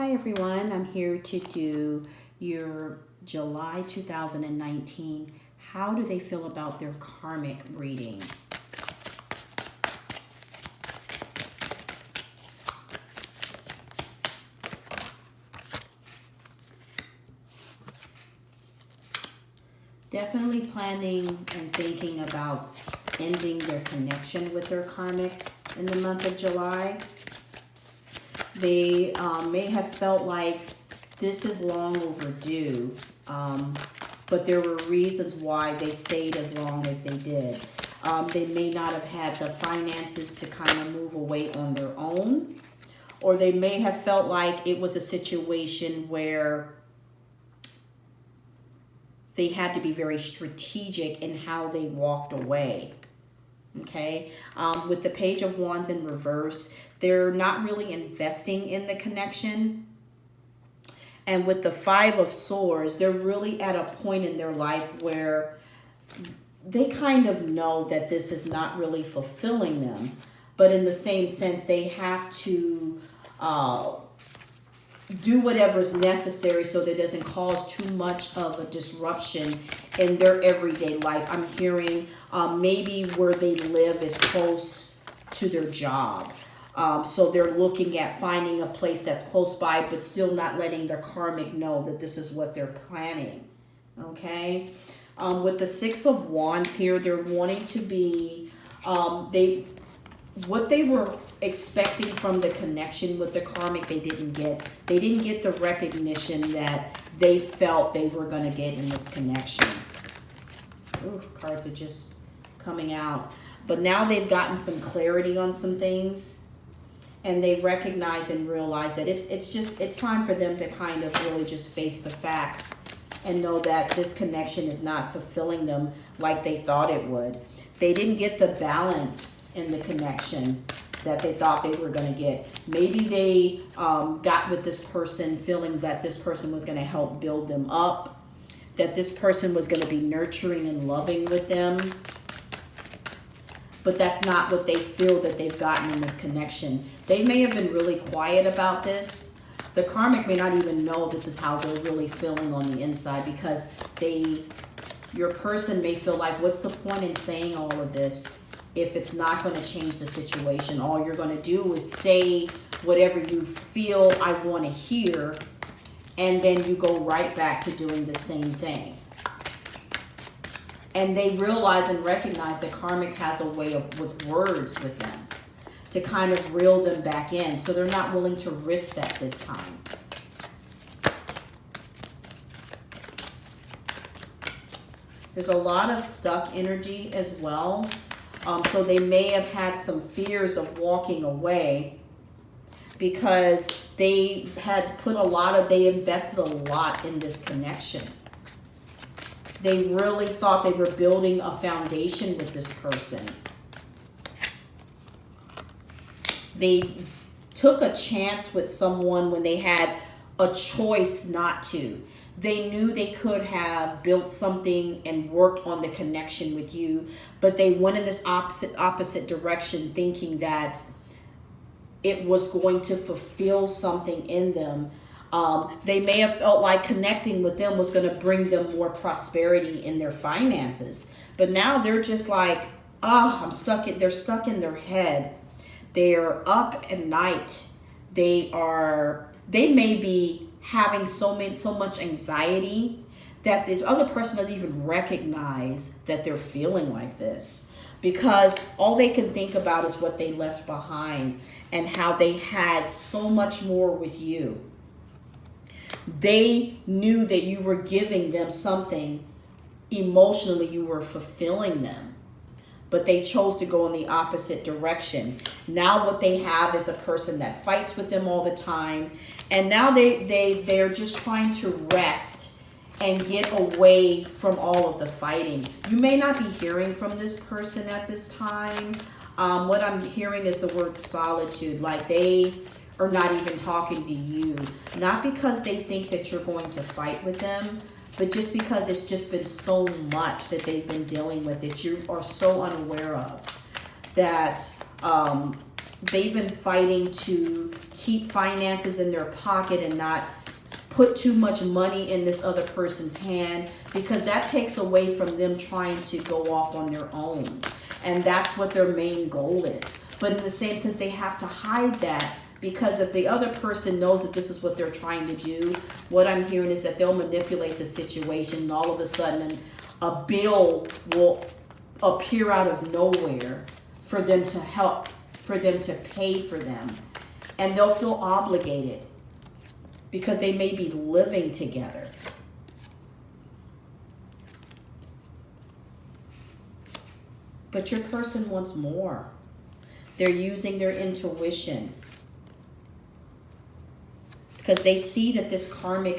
Hi everyone, I'm here to do your July 2019. How do they feel about their karmic reading? Definitely planning and thinking about ending their connection with their karmic in the month of July. They may have felt like this is long overdue, but there were reasons why they stayed as long as they did. They may not have had the finances to kind of move away on their own, or they may have felt like it was a situation where they had to be very strategic in how they walked away. Okay, with the Page of Wands in reverse, they're not really investing in the connection. And with the Five of Swords, they're really at a point in their life where they kind of know that this is not really fulfilling them. But in the same sense, they have to do whatever's necessary so that it doesn't cause too much of a disruption in their everyday life. I'm hearing maybe where they live is close to their job. So they're looking at finding a place that's close by, but still not letting their karmic know that this is what they're planning. Okay. With the Six of Wands here, they're wanting to be, what they were expecting from the connection with the karmic, they didn't get. They didn't get the recognition that they felt they were going to get in this connection. Ooh, cards are just coming out. But now they've gotten some clarity on some things, and they recognize and realize that it's time for them to kind of really just face the facts and know that this connection is not fulfilling them like they thought it would. They didn't get the balance in the connection that they thought they were going to get. Maybe they got with this person feeling that this person was going to help build them up, that this person was going to be nurturing and loving with them. But that's not what they feel that they've gotten in this connection. They may have been really quiet about this. The karmic may not even know this is how they're really feeling on the inside, because your person may feel like, what's the point in saying all of this if it's not going to change the situation? All you're going to do is say whatever you feel I want to hear, and then you go right back to doing the same thing. And they realize and recognize that karmic has a way of, with words with them, to kind of reel them back in. So they're not willing to risk that this time. There's a lot of stuck energy as well. So they may have had some fears of walking away because they had they invested a lot in this connection. They really thought they were building a foundation with this person. They took a chance with someone when they had a choice not to. They knew they could have built something and worked on the connection with you, but they went in this opposite direction, thinking that it was going to fulfill something in them. They may have felt like connecting with them was going to bring them more prosperity in their finances. But now they're just like, they're stuck in their head. They're up at night. They may be having so much anxiety that the other person doesn't even recognize that they're feeling like this, because all they can think about is what they left behind and how they had so much more with you. They knew that you were giving them something emotionally, you were fulfilling them, but they chose to go in the opposite direction. Now what they have is a person that fights with them all the time, and now they're just trying to rest and get away from all of the fighting. You may not be hearing from this person at this time. What I'm hearing is the word solitude, like they are not even talking to you. Not because they think that you're going to fight with them, but just because it's just been so much that they've been dealing with that you are so unaware of, that they've been fighting to keep finances in their pocket and not put too much money in this other person's hand, because that takes away from them trying to go off on their own. And that's what their main goal is. But in the same sense, they have to hide that, because if the other person knows that this is what they're trying to do, what I'm hearing is that they'll manipulate the situation, and all of a sudden a bill will appear out of nowhere for them to help, for them to pay for them. And they'll feel obligated because they may be living together. But your person wants more. They're using their intuition, because they see that this karmic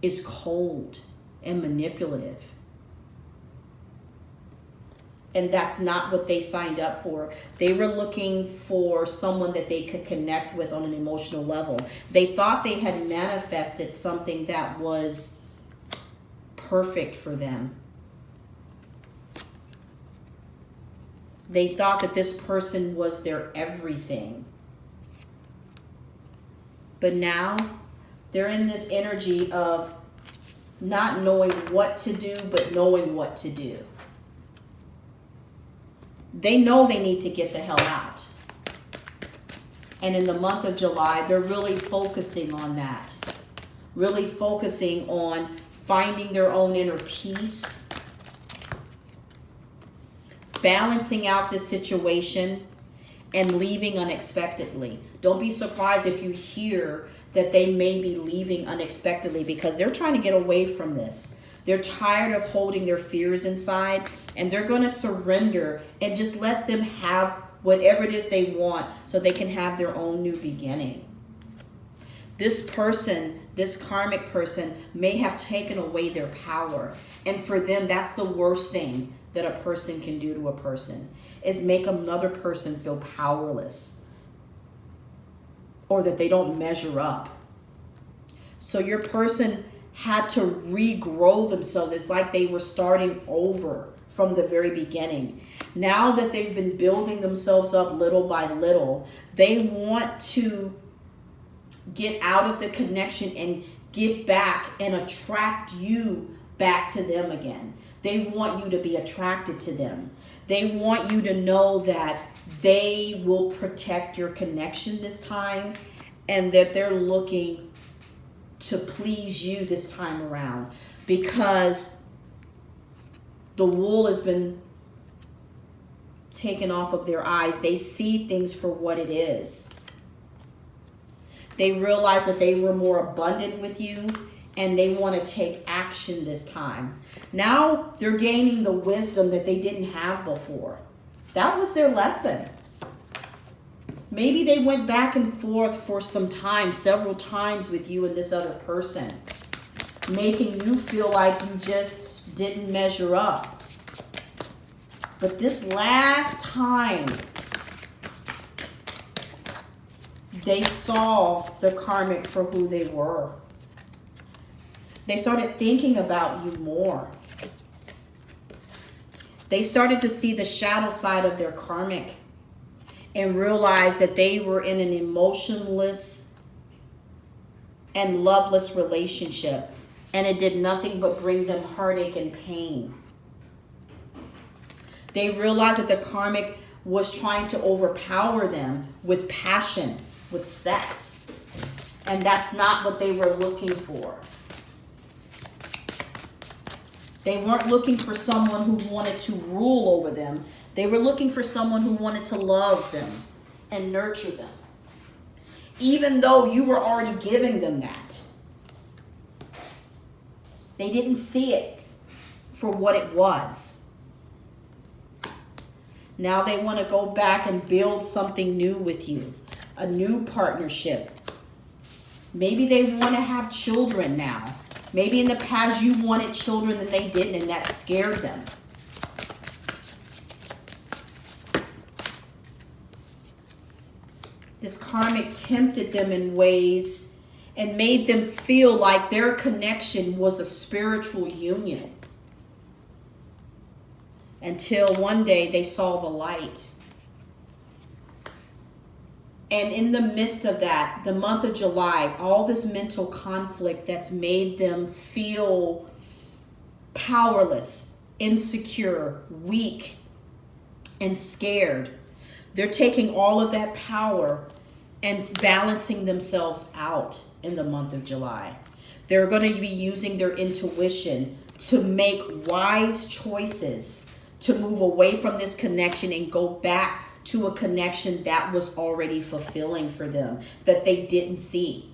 is cold and manipulative. And that's not what they signed up for. They were looking for someone that they could connect with on an emotional level. They thought they had manifested something that was perfect for them. They thought that this person was their everything. But now they're in this energy of not knowing what to do, but knowing what to do. They know they need to get the hell out. And in the month of July, they're really focusing on that. Really focusing on finding their own inner peace, balancing out the situation, and leaving unexpectedly. Don't be surprised if you hear that they may be leaving unexpectedly, because they're trying to get away from this. They're tired of holding their fears inside, and they're going to surrender and just let them have whatever it is they want so they can have their own new beginning. This person, this karmic person, may have taken away their power. And for them, that's the worst thing that a person can do to a person, is make another person feel powerless or that they don't measure up. So your person had to regrow themselves. It's like they were starting over from the very beginning. Now that they've been building themselves up little by little, they want to get out of the connection and get back and attract you back to them again. They want you to be attracted to them. They want you to know that they will protect your connection this time, and that they're looking to please you this time around, because the wool has been taken off of their eyes. They see things for what it is. They realize that they were more abundant with you, and they want to take action this time. Now they're gaining the wisdom that they didn't have before. That was their lesson. Maybe they went back and forth for some time, several times with you and this other person, making you feel like you just didn't measure up. But this last time, they saw the karmic for who they were. They started thinking about you more. They started to see the shadow side of their karmic and realized that they were in an emotionless and loveless relationship, and it did nothing but bring them heartache and pain. They realized that the karmic was trying to overpower them with passion, with sex, and that's not what they were looking for. They weren't looking for someone who wanted to rule over them. They were looking for someone who wanted to love them and nurture them, even though you were already giving them that. They didn't see it for what it was. Now they want to go back and build something new with you, a new partnership. Maybe they want to have children now. Maybe in the past you wanted children and they didn't, and that scared them. This karmic tempted them in ways and made them feel like their connection was a spiritual union. Until one day they saw the light. And in the midst of that, the month of July, all this mental conflict that's made them feel powerless, insecure, weak, and scared. They're taking all of that power and balancing themselves out in the month of July. They're going to be using their intuition to make wise choices, to move away from this connection and go back to a connection that was already fulfilling for them, that they didn't see.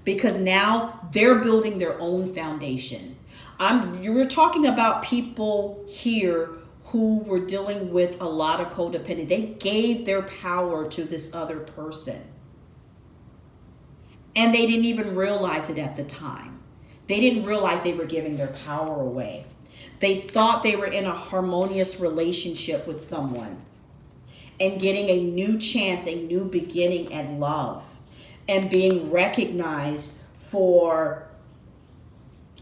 Because now they're building their own foundation. You were talking about people here who were dealing with a lot of codependency. They gave their power to this other person. And they didn't even realize it at the time. They didn't realize they were giving their power away. They thought they were in a harmonious relationship with someone and getting a new chance, a new beginning at love, and being recognized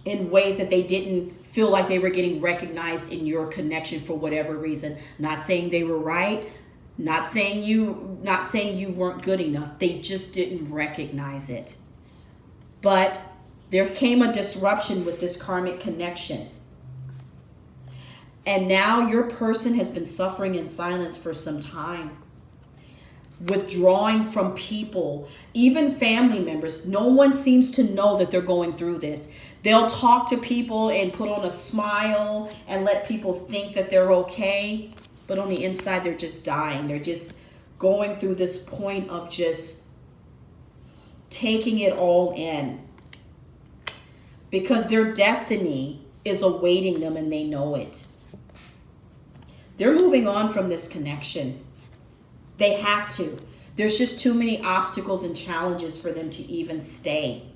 in ways that they didn't feel like they were getting recognized in your connection for whatever reason. Not saying they were right, not saying you weren't good enough. They just didn't recognize it. But there came a disruption with this karmic connection. And now your person has been suffering in silence for some time, withdrawing from people, even family members. No one seems to know that they're going through this. They'll talk to people and put on a smile and let people think that they're okay. But on the inside, they're just dying. They're just going through this point of just taking it all in. Because their destiny is awaiting them and they know it. They're moving on from this connection. They have to. There's just too many obstacles and challenges for them to even stay.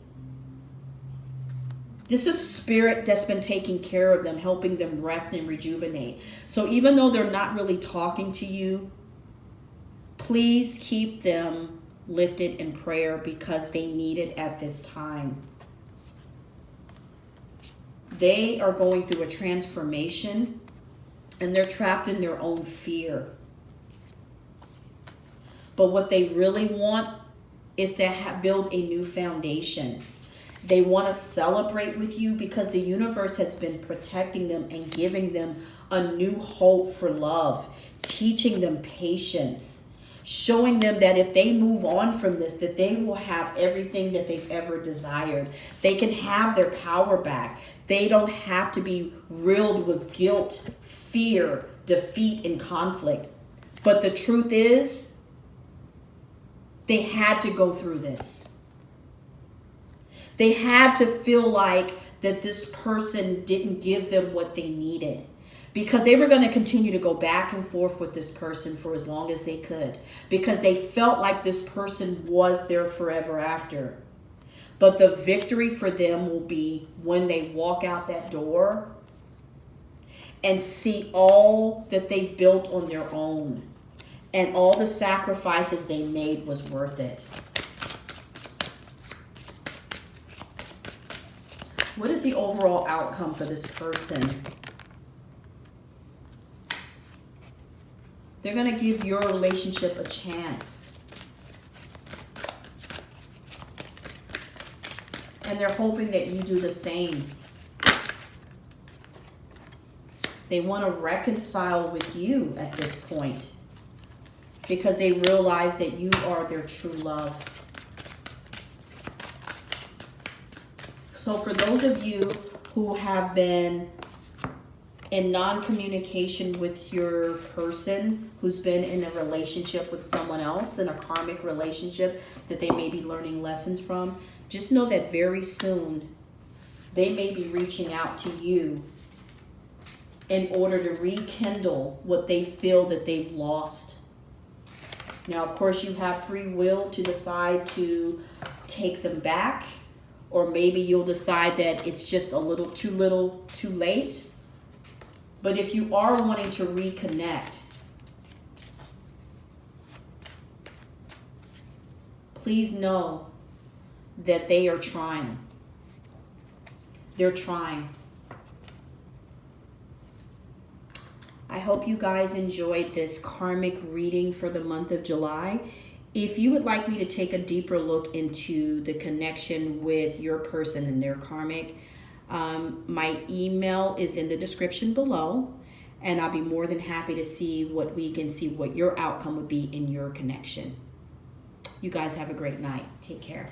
This is spirit that's been taking care of them, helping them rest and rejuvenate. So even though they're not really talking to you, please keep them lifted in prayer because they need it at this time. They are going through a transformation and they're trapped in their own fear. But what they really want is to build a new foundation. They want to celebrate with you because the universe has been protecting them and giving them a new hope for love, teaching them patience, showing them that if they move on from this, that they will have everything that they've ever desired. They can have their power back. They don't have to be riddled with guilt, fear, defeat, and conflict. But the truth is, they had to go through this. They had to feel like that this person didn't give them what they needed, because they were going to continue to go back and forth with this person for as long as they could, because they felt like this person was there forever after. But the victory for them will be when they walk out that door and see all that they've built on their own and all the sacrifices they made was worth it. What is the overall outcome for this person? They're going to give your relationship a chance. And they're hoping that you do the same. They want to reconcile with you at this point because they realize that you are their true love. So for those of you who have been in non-communication with your person, who's been in a relationship with someone else, in a karmic relationship that they may be learning lessons from, just know that very soon they may be reaching out to you in order to rekindle what they feel that they've lost. Now, of course, you have free will to decide to take them back, or maybe you'll decide that it's just a little too late. But if you are wanting to reconnect, please know that they are trying. They're trying. I hope you guys enjoyed this karmic reading for the month of July. If you would like me to take a deeper look into the connection with your person and their karmic, my email is in the description below, and I'll be more than happy to see what your outcome would be in your connection. You guys have a great night. Take care.